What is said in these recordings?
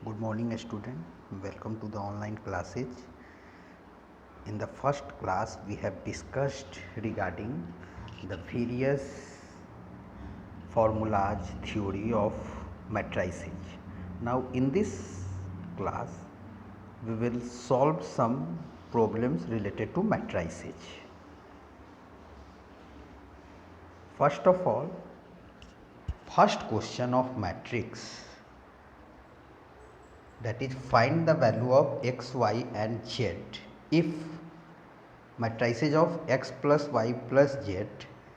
Good morning student, welcome to the online classes. In the first class we have discussed regarding the various formulas theory of matrices. Now in this class we will solve some problems related to matrices. First of all, first question of matrix, that is find the value of x, y and z if matrices of x plus y plus z,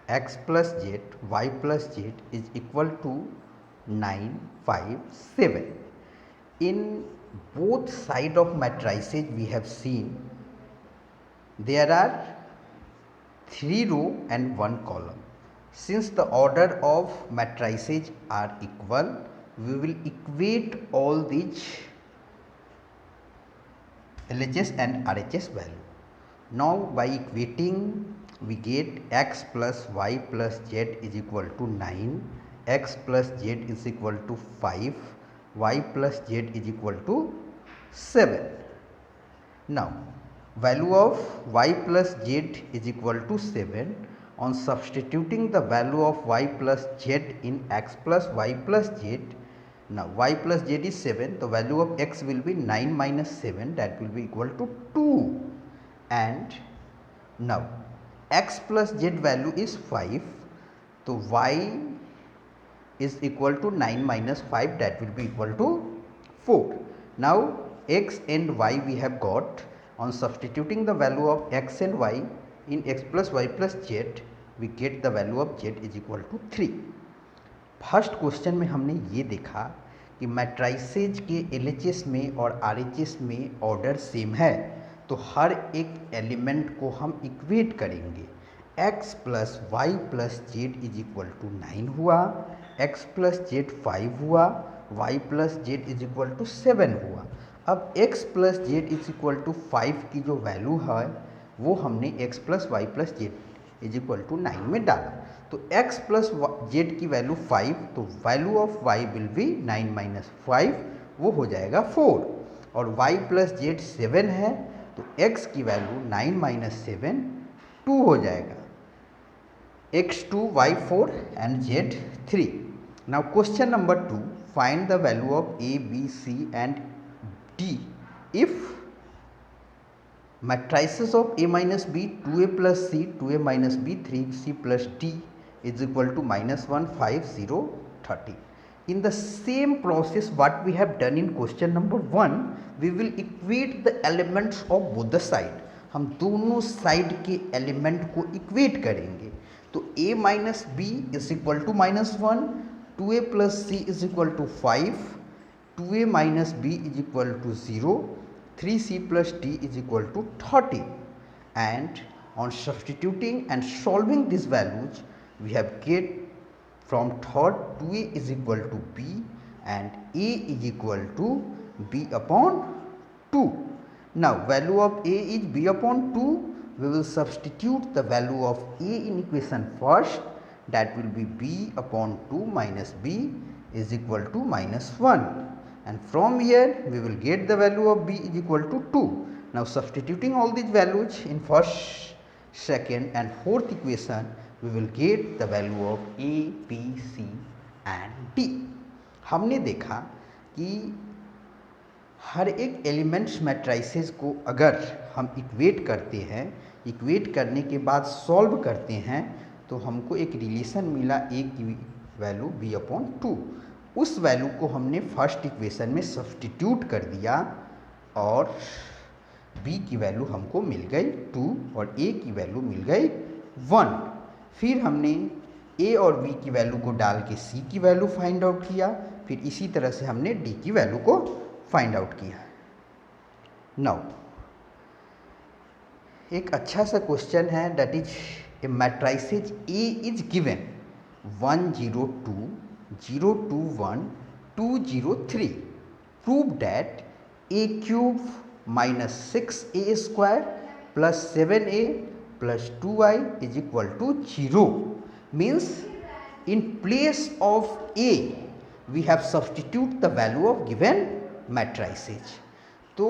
x plus z, y plus z is equal to 9, 5, 7. In both side of matrices we have seen there are 3 row and 1 column. Since the order of matrices are equal, we will equate all these LHS and RHS value. Now by equating we get x plus y plus z is equal to 9, x plus z is equal to 5, y plus z is equal to 7. Now value of y plus z is equal to 7. On substituting the value of y plus z in x plus y plus z, now y plus z is 7, the value of x will be 9 minus 7, that will be equal to 2. And now x plus z value is 5, so y is equal to 9 minus 5, that will be equal to 4. Now x and y we have got. On substituting the value of x and y in x plus y plus z, we get the value of z is equal to 3. First question में हमने ये देखा कि मैट्राइसेज के LHS में और RHS में order same है, तो हर एक एलिमेंट को हम इक्वेट करेंगे. x plus y plus z is equal to 9 हुआ, x प्लस जेड 5 हुआ, y plus z is equal to 7 हुआ. अब x plus z is equal to 5 की जो वैल्यू है वो हमने x plus y plus z is equal to 9 में डाला. तो x प्लस जेड की वैल्यू 5, तो value of y will be 9 minus 5, वो हो जाएगा 4. और y प्लस जेड 7 है, तो x की वैल्यू 9 माइनस 7 2 हो जाएगा. x2, y4 and z3. Now question number 2, find the value of a, b, c and d if matrices of a minus b, 2a plus c, 2a minus b, 3c plus d is equal to minus 1, 5, 0, 30. In the same process what we have done in question number 1, we will equate the elements of both the side. हम दोनों side के element को equate करेंगे. तो a minus b is equal to minus 1, 2a plus c is equal to 5, 2a minus b is equal to 0, 3c plus d is equal to 30. And on substituting and solving these values, we have get from third 2a is equal to b and a is equal to b upon 2. Now value of a is b upon 2. We will substitute the value of a in equation first, that will be b upon 2 minus b is equal to minus 1. And from here we will get the value of b is equal to 2. Now substituting all these values in first, second and fourth equation, we will get the value of a, b, c and d. हमने देखा कि हर एक elements matrices को अगर हम equate करते हैं, equate करने के बाद सॉल्व करते हैं, तो हमको एक रिलेशन मिला a की वैल्यू b अपॉन 2. उस वैल्यू को हमने फर्स्ट इक्वेशन में सब्स्टिट्यूट कर दिया और b की वैल्यू हमको मिल गई 2 और a की वैल्यू मिल गई 1. फिर हमने a और b की वैल्यू को डाल के c की वैल्यू फाइंड आउट किया. फिर इसी तरह से हमने d की वैल्यू को फाइंड आउट किया. नाउ एक अच्छा सा क्वेश्चन है, that is a matrices a is given 1, 0, 2, 0, 2, 1, 2, 0, 3. Prove that a cube minus 6a square plus 7a plus 2y is equal to 0. Means in place of a we have substitute the value of given matrices. So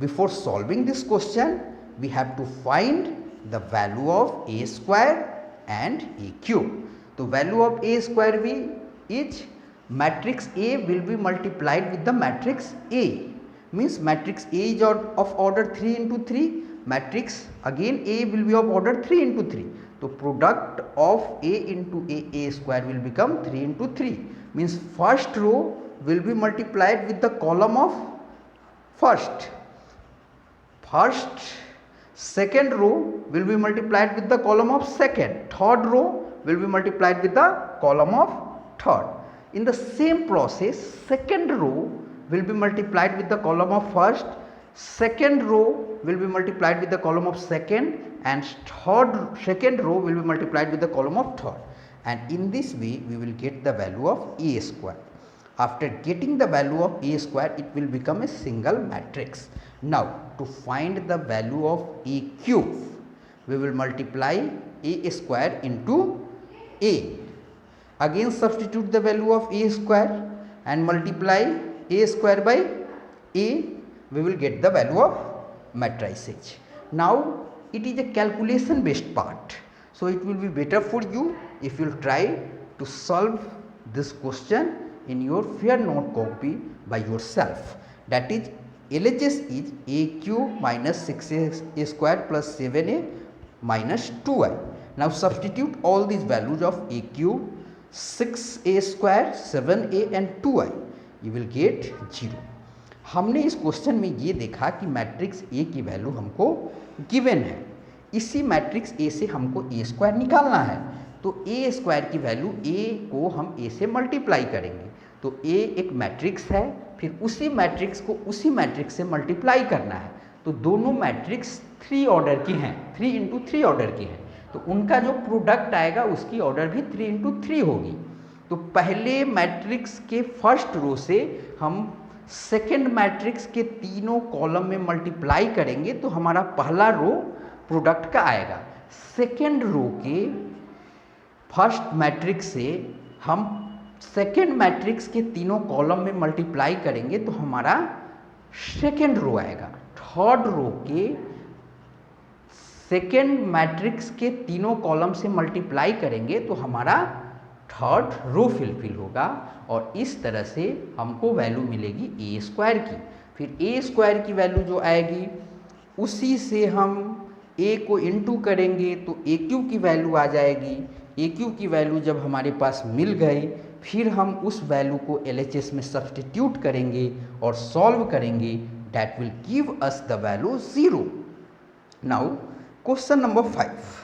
before solving this question, we have to find the value of a square and a cube. The value of a square is matrix A will be multiplied with the matrix A, means matrix A is of order 3 into 3, matrix again A will be of order 3 into 3. So product of A into A square will become 3 into 3, means first row will be multiplied with the column of first, second row will be multiplied with the column of second, third row will be multiplied with the column of third. In the same process, second row will be multiplied with the column of first, second row will be multiplied with the column of second, and second row will be multiplied with the column of third, and in this way we will get the value of A square. After getting the value of A square, it will become a single matrix. Now to find the value of A cube, we will multiply A square into A. Again substitute the value of A square and multiply A square by A, we will get the value of matrices. Now it is a calculation based part, so it will be better for you if you try to solve this question in your fair note copy by yourself. That is, LHS is A cube minus 6A square plus 7A minus 2I. Now substitute all these values of A cube, 6A square, 7A and 2I. You will get 0. हमने इस question में ये देखा कि matrix A की value हमको given है, इसी मैट्रिक्स A से हमको A स्क्वायर निकालना है, तो A स्क्वायर की वैल्यू A को हम A से मल्टीप्लाई करेंगे। तो A एक मैट्रिक्स है, फिर उसी मैट्रिक्स को उसी मैट्रिक्स से मल्टीप्लाई करना है, तो दोनों मैट्रिक्स 3 ऑर्डर की हैं, 3 इंटू 3 ऑर्डर की हैं, तो उनका जो प्रोडक्ट आएगा उसकी ऑर्डर भी 3 इंटू 3 होगी। तो पहले मैट्रिक्स के फर्स्ट रो से हम सेकेंड मैट्रिक्स के तीनों कॉलम में मल्टीप्लाई करेंगे तो हमारा पहला रो प्रोडक्ट का आएगा। सेकेंड रो के फर्स्ट मैट्रिक्स से हम सेकेंड मैट्रिक्स के तीनों कॉलम में मल्टीप्लाई करेंगे तो हमारा सेकेंड रो आएगा। थर्ड रो के सेकेंड मैट्रिक्स के तीनों कॉलम से मल्टीप्लाई करेंगे तो हमारा थर्ड रो फिल होगा, और इस तरह से हमको वैल्यू मिलेगी ए स्क्वायर की। फिर ए स्क्वायर की वैल्यू जो आएगी उसी से हम ए को इंटू करेंगे तो ए क्यू की वैल्यू आ जाएगी। ए क्यू की वैल्यू जब हमारे पास मिल गई, फिर हम उस वैल्यू को LHS में सब्स्टिट्यूट करेंगे और सॉल्व करेंगे, that will give us the value 0। Now question number 5,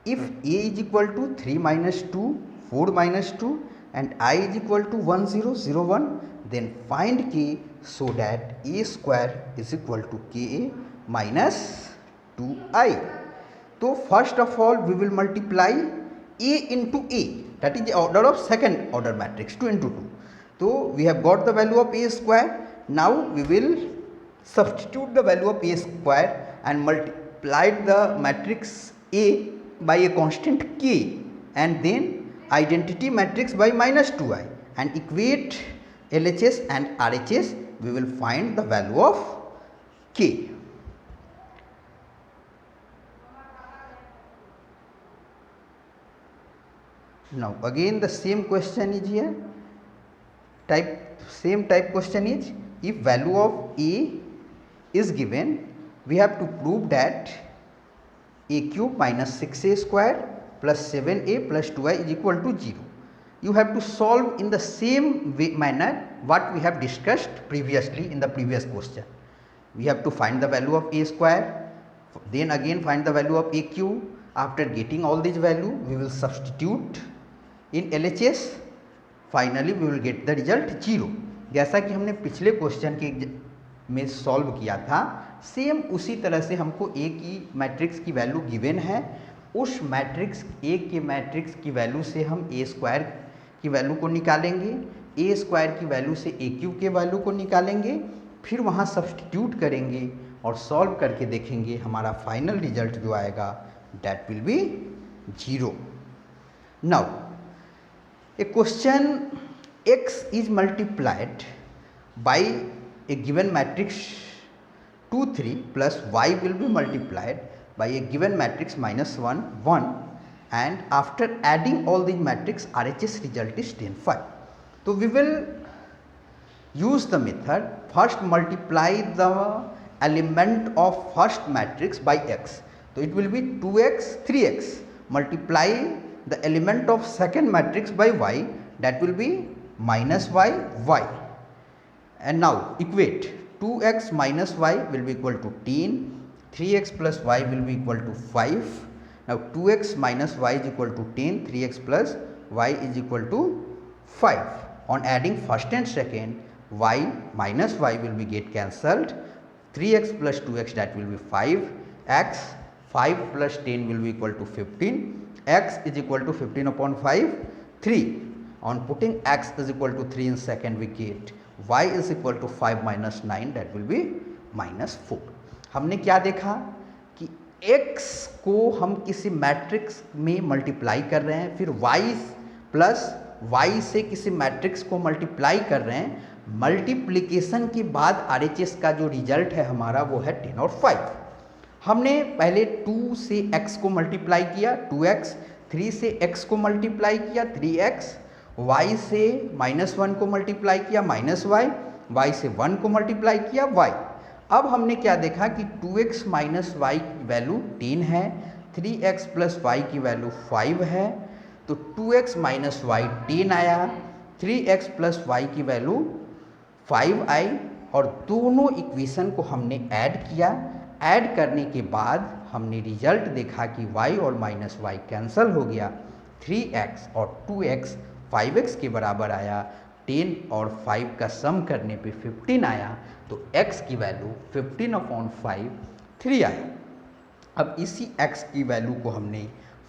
if A is equal to 3 minus 2, 4 minus 2 and I is equal to 1 0 0 1, then find K so that A square is equal to KA minus 2I. So first of all we will multiply A into A, that is the order of second order matrix, 2 into 2. So we have got the value of A square. Now we will substitute the value of A square and multiply the matrix A by a constant K and then identity matrix by minus 2I and equate LHS and RHS, we will find the value of K. Now again the same question is here, same type question is, if value of A is given, we have to prove that A cube minus 6A square plus 7A plus 2I is equal to 0. You have to solve in the same manner what we have discussed previously in the previous question. We have to find the value of A square, then again find the value of A cube. After getting all these value, we will substitute in LHS. Finally we will get the result 0. जैसा कि हमने पिछले question के में solve किया था, same उसी तरह से हमको A की मैट्रिक्स की वैल्यू गिवन है, उस मैट्रिक्स A के मैट्रिक्स की वैल्यू से हम A स्क्वायर की वैल्यू को निकालेंगे, A स्क्वायर की वैल्यू से A क्यूब के वैल्यू को निकालेंगे, फिर वहाँ सब्स्टिट्यूट करेंगे और सॉल्व करके देखेंगे, हमारा फाइनल रिजल्ट जो आएगा that will be 0. Now A question x is multiplied by a given matrix 2 3 plus y will be multiplied by a given matrix minus 1 1, and after adding all the matrix RHS result is 10 5. So we will use the method, first multiply the element of first matrix by x. So it will be 2x 3x, multiply the element of second matrix by y, that will be minus y y, and now equate 2x minus y will be equal to 10, 3x plus y will be equal to 5. Now 2x minus y is equal to 10, 3x plus y is equal to 5. On adding first and second, y minus y will be get cancelled, 3x plus 2x that will be 5, x 5 plus 10 will be equal to 15, x is equal to 15 upon 5 3. On putting x is equal to 3 in second, we get y is equal to 5 minus 9, that will be minus 4. हमने क्या देखा कि x को हम किसी matrix में multiply कर रहे हैं, फिर y प्लस y से किसी मैट्रिक्स को मल्टीप्लाई कर रहे हैं, मल्टीप्लिकेशन के बाद RHS का जो रिजल्ट है हमारा वो है 10 और 5. हमने पहले 2 से x को मल्टीप्लाई किया 2x, 3 से x को मल्टीप्लाई किया 3x, y से -1 को मल्टीप्लाई किया -y, y से 1 को मल्टीप्लाई किया y. अब हमने क्या देखा कि 2x माइनस वाई की वैल्यू 10 है, 3x प्लस वाई की वैल्यू 5 है, तो 2x माइनस वाई 10 आया, 3x प्लस वाई की वैल्यू 5 आई, और दोनों इक्वेशन को हमने ऐड किया. ऐड करने के बाद हमने रिजल्ट देखा कि y और माइनस वाई कैंसिल हो गया, 3x और 2x 5x के बराबर आया, 10 और 5 का सम करने पे 15 आया, तो x की वैल्यू 15/5 3 आया. अब इसी x की वैल्यू को हमने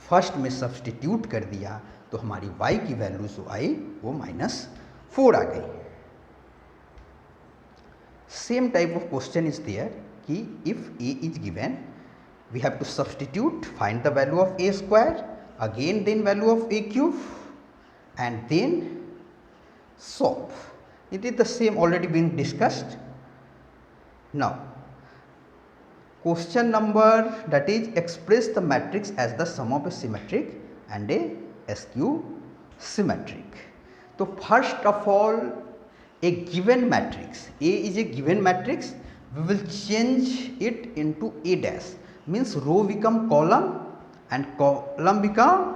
फर्स्ट में सब्सटीट्यूट कर दिया, तो हमारी y की वैल्यू जो आई वो -4 आ गई. Same type of question is there कि if a is given, we have to substitute, find the value of a square, again then value of a cube, and then solve. It is the same already been discussed. Now question number, that is express the matrix as the sum of a symmetric and a skew symmetric. So first of all, a given matrix, A is a given matrix, we will change it into A dash, means row become column and column become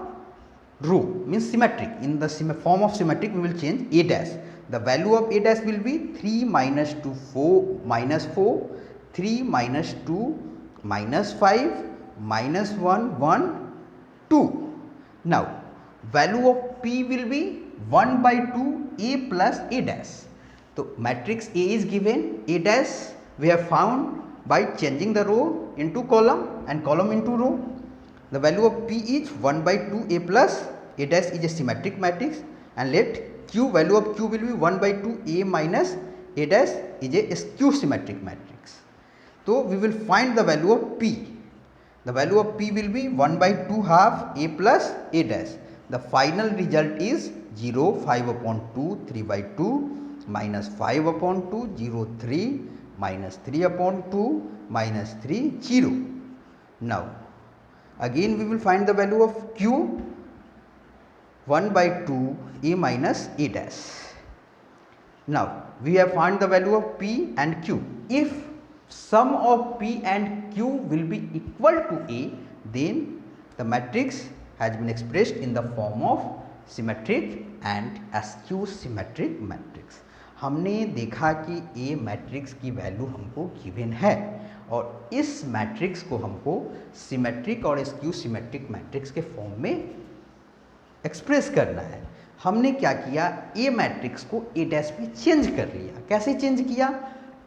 row, means symmetric. In the form of symmetric we will change A dash. The value of A dash will be 3 minus 2 4 minus 4, 3 minus 2 minus 5 minus 1 1 2. Now value of P will be 1 by 2 A plus A dash. So matrix A is given, A dash we have found by changing the row into column and column into row. The value of P is 1 by 2 A plus A dash is a symmetric matrix, and let Q, value of Q will be 1 by 2 A minus A dash is a skew symmetric matrix. So we will find the value of P. The value of P will be 1 by 2 half A plus A dash. The final result is 0, 5 upon 2, 3 by 2, minus 5 upon 2, 0, 3, minus 3 upon 2, minus 3, 0. Now again we will find the value of Q, 1 by 2 A minus A dash. Now we have found the value of P and Q. If sum of P and Q will be equal to A, then the matrix has been expressed in the form of symmetric and skew symmetric matrix. हमने देखा कि A matrix की value हमको given है, और इस matrix को हमको सिमेट्रिक और स्क्यू सिमेट्रिक मैट्रिक्स के फॉर्म में एक्सप्रेस करना है. हमने क्या किया, ए मैट्रिक्स को ए डैश पे चेंज कर लिया. कैसे चेंज किया,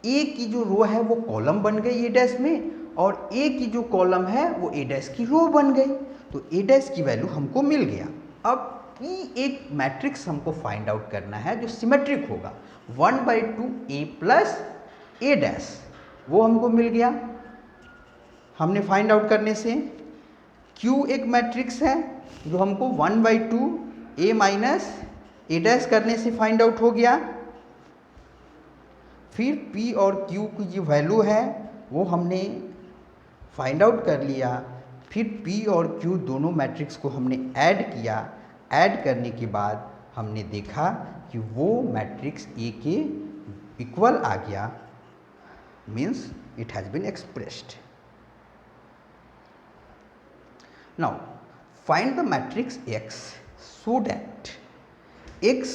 ए की जो रो है वो कॉलम बन गई ए डैश में, और ए की जो कॉलम है वो ए डैश की रो बन गई. तो ए डैश की वैल्यू हमको मिल गया. अब पी एक मैट्रिक्स हमको फाइंड आउट करना है जो सिमेट्रिक होगा. 1 by 2 A plus A dash वो हमको मिल गया. हमने फाइंड आउट करने से Q एक मैट्रिक्स है जो हमको 1 by 2 A minus A dash करने से फाइंड आउट हो गया. फिर P और Q की जो वैल्यू है वो हमने फाइंड आउट कर लिया। फिर P और Q दोनों मैट्रिक्स को हमने ऐड किया। ऐड करने के बाद हमने देखा कि वो मैट्रिक्स A के इक्वल आ गया, means it has been expressed. Now find the matrix X so that X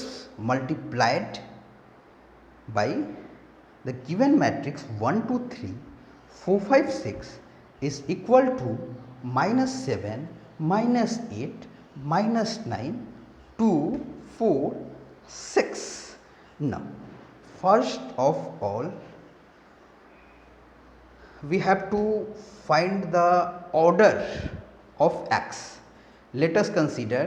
multiplied by the given matrix 1 2 3 4 5 6 is equal to -7 -8 -9 2 4 6. Now first of all we have to find the order of X. Let us consider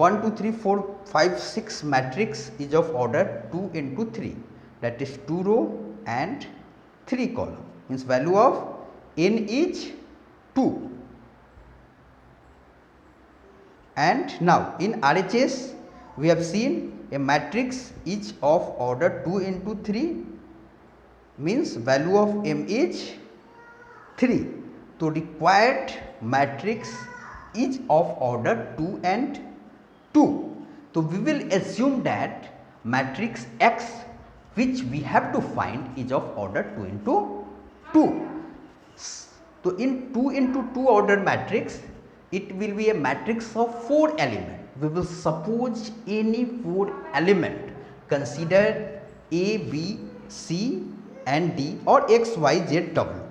1 2 3 4 5 6 matrix is of order 2 into 3, that is 2 row and 3 column, means value of n is 2. And now in RHS we have seen a matrix is of order 2 into 3, means value of m is 3. तो required matrix is of order 2 and 2. So we will assume that matrix X which we have to find is of order 2 into 2. So in 2 into 2 order matrix, it will be a matrix of 4 elements. We will suppose any 4 element, consider A, B, C and D or X, Y, Z, W.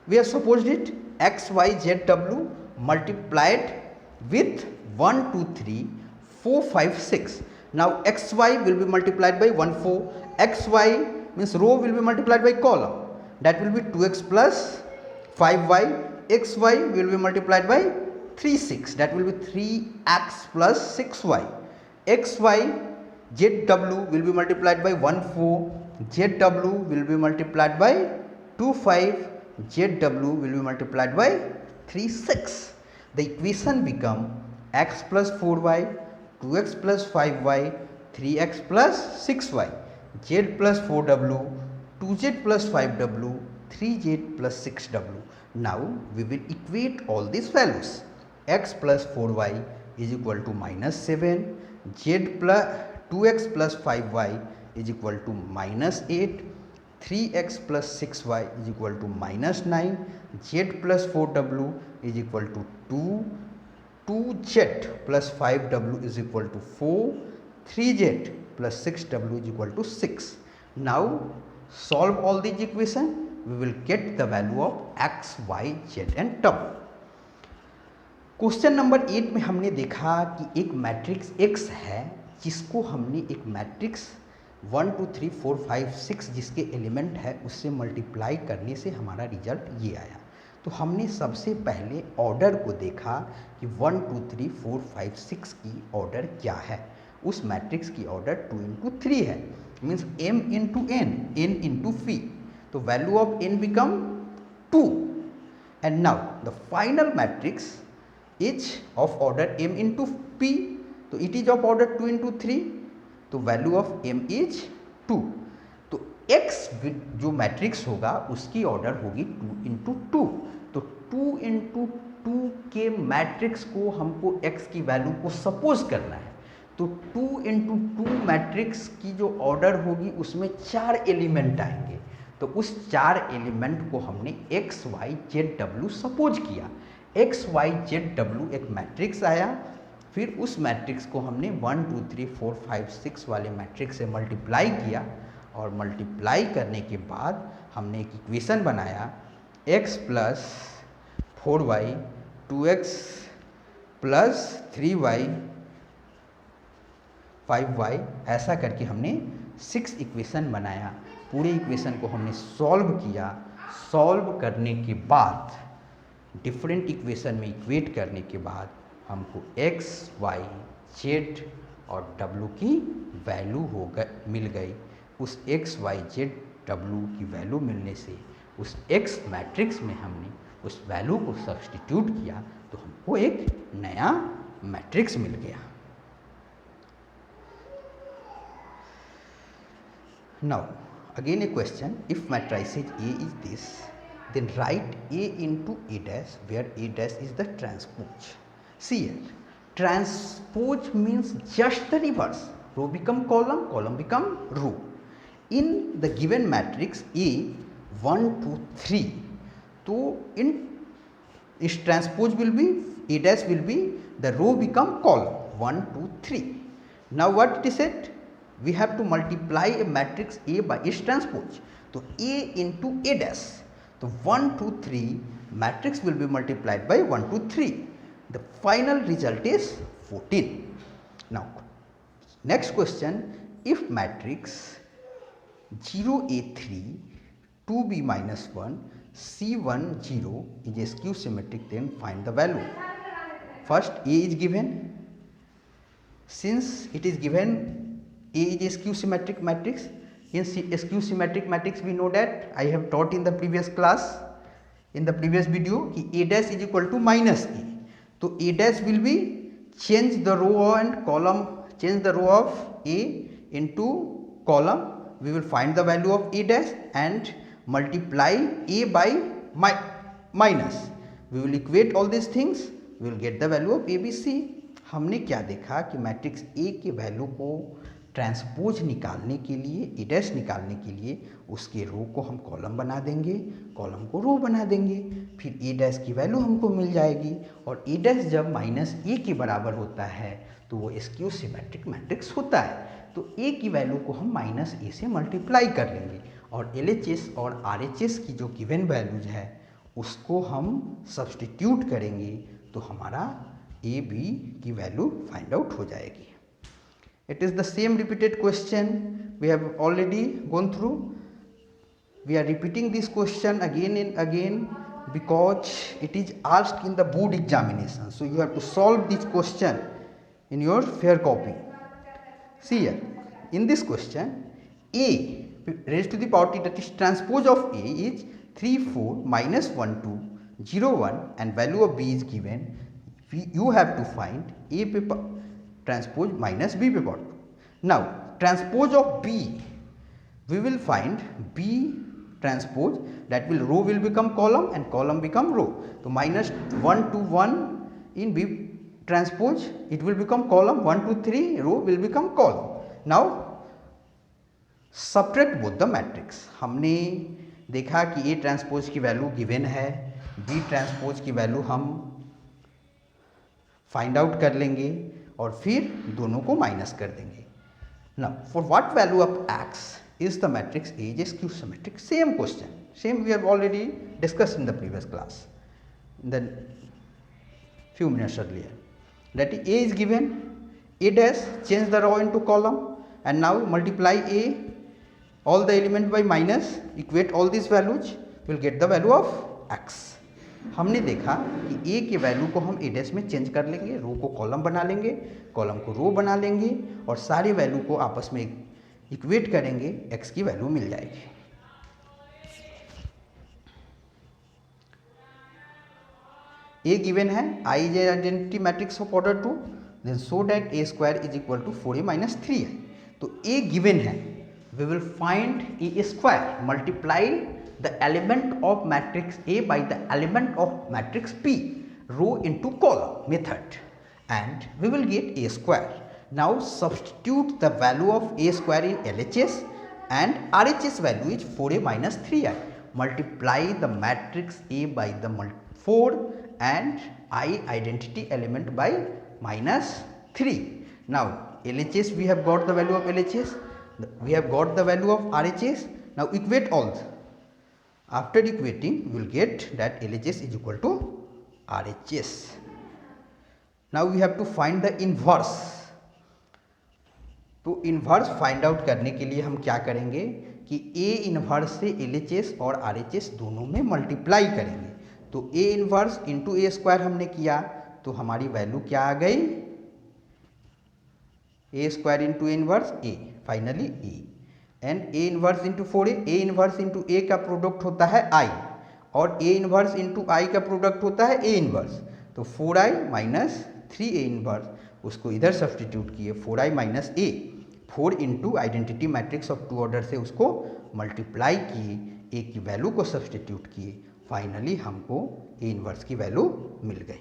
We have supposed it X, Y, Z, W multiplied with 1, 2, 3, 4, 5, 6. Now X, Y will be multiplied by 1, 4. X, Y means row will be multiplied by column. That will be 2x plus 5y. X, Y will be multiplied by 3, 6. That will be 3x plus 6y. X, Y, Z, W will be multiplied by 1, 4. Z, W will be multiplied by 2, 5. ZW will be multiplied by 3, 6. The equation become x plus 4y, 2x plus 5y, 3x plus 6y, z plus 4w, 2z plus 5w, 3z plus 6w. Now we will equate all these values. X plus 4y is equal to -7, z plus 2x plus 5y is equal to -8, 3x plus 6y is equal to -9, z plus 4w is equal to 2, 2z plus 5w is equal to 4, 3z plus 6w is equal to 6. Now solve all these equation, we will get the value of x, y, z and w. Question number 8 में हमने देखा कि एक matrix X है जिसको हमने एक matrix 1 2 3 4 5 6 जिसके एलिमेंट है उससे मल्टीप्लाई करने से हमारा रिजल्ट ये आया। तो हमने सबसे पहले ऑर्डर को देखा कि 1 2 3 4 5 6 की ऑर्डर क्या है। उस मैट्रिक्स की ऑर्डर 2 into 3 है, means m into n, n into p। तो value of n become 2 and now the final matrix is of order m into p, तो it is of order 2 into 3, तो value of m is 2। तो x जो matrix होगा उसकी order होगी 2 into 2। तो 2 into 2 के मैट्रिक्स को हमको x की वैल्यू को सपोज करना है। तो 2 into 2 मैट्रिक्स की जो ऑर्डर होगी उसमें 4 एलिमेंट आएंगे। तो उस 4 एलिमेंट को हमने x, y, z, w suppose किया। x, y, z, w एक मैट्रिक्स आया। फिर उस मैट्रिक्स को हमने 1 2 3 4 5 6 वाले मैट्रिक्स से मल्टीप्लाई किया और मल्टीप्लाई करने के बाद हमने एक इक्वेशन बनाया x plus 4y 2x plus 3y 5y, ऐसा करके हमने 6 इक्वेशन बनाया। पूरे इक्वेशन को हमने सॉल्व किया। सॉल्व करने के बाद डिफरेंट इक्वेशन में इक्वेट करने के बाद हमको x, y, z और w की वैल्यू मिल गई। उस x, y, z, w की वैल्यू मिलने से उस x मैट्रिक्स में हमने उस वैल्यू को सब्स्टिट्यूट किया तो हमको एक नया मैट्रिक्स मिल गया। Now again a question, if matrices A is this, then write A into A dash where A dash is the transpose. See here, transpose means just the reverse, row become column, column become row. In the given matrix A 1 2 3, so in its transpose will be A dash will be the row become column 1 2 3. Now what it is said, we have to multiply a matrix A by its transpose. So A into A dash, so 1 2 3 matrix will be multiplied by 1 2 3. The final result is 14. Now next question, if matrix 0 A3 2B minus 1 C1 0 is a skew symmetric, then find the value. First A is given. Since it is given A is a skew symmetric matrix, in skew symmetric matrix we know that I have taught in the previous class, in the previous video, A dash is equal to minus A. So A dash will be change the row and column, change the row of A into column, we will find the value of A dash and multiply A by minus, we will equate all these things, we will get the value of ABC. हमने क्या देखा कि matrix A के value को transpose निकालने के लिए, ए dash निकालने के लिए उसके रो को हम कॉलम बना देंगे, कॉलम को रो बना देंगे, फिर ए डैश की वैल्यू हमको मिल जाएगी। और ए डैश जब माइनस ए के बराबर होता है तो वो स्क्यू सिमेट्रिक मैट्रिक्स होता है। तो ए की वैल्यू को हम माइनस ए से मल्टीप्लाई कर लेंगे और LHS और RHS की जो गिवन वैल्यूज है उसको हम सब्सटीट्यूट करेंगे तो हमारा ए बी की वैल्यू फाइंड आउट हो जाएगी। It is the same repeated question we have already gone through, we are repeating this question again and again because it is asked in the board examination, so you have to solve this question in your fair copy. See here, in this question A raised to the power t, that is transpose of A, is 3 4 minus 1 2 0 1 and value of B is given. You have to find A paper transpose minus B paper 2. Now transpose of B, we will find B transpose, that will row will become column and column become row. So minus 1 to 1 in B transpose, it will become column, 1 to 3 row will become column. Now subtract both the matrix. हमने देखा कि A transpose की value given है, B transpose की value हम find out कर लेंगे और फिर दोनों को माइनस कर देंगे। Now for what value of x is the matrix A is skew symmetric? Same question, same we have already discussed in the previous class, in the few minutes earlier. That is A is given, A dash, change the row into column and now multiply A, all the element by minus, equate all these values, will get the value of x. हमने देखा कि A के value को हम A dash में change कर लेंगे, रो को कॉलम बना लेंगे, कॉलम को रो बना लेंगे और सारे वैल्यू को आपस में इक्वेट करेंगे, x की वैल्यू मिल जाएगी। A गिवन है, I is an identity matrix of order 2, then so that A square is equal to 4A minus 3i. तो A गिवन है, we will find A square, multiply the element of matrix A by the element of matrix P, row into column method, and we will get A square. Now substitute the value of A square in LHS and RHS value is 4A minus 3i. Multiply the matrix A by the 4 and I identity element by minus 3. Now LHS we have got the value of LHS, we have got the value of RHS. Now equate all. After equating we will get that LHS is equal to RHS. Now we have to find the inverse. तो inverse find out करने के लिए हम क्या करेंगे कि A inverse से LHS और RHS दोनों में मल्टीप्लाई करेंगे। तो A inverse into A square हमने किया तो हमारी वैल्यू क्या आ गई, A square into inverse A, finally A, and A inverse into 4A, A inverse into A का प्रोडक्ट होता है I और A इन्वर्स इंटू I का प्रोडक्ट होता है A इन्वर्स। तो 4i माइनस 3A इन्वर्स, उसको इधर सब्सटीट्यूट किए 4i minus A 4 into identity matrix of 2 order से उसको मल्टीप्लाई किए, ए की वैल्यू को सब्सटीट्यूट किए, फाइनली हमको ए इन्वर्स की वैल्यू मिल गई।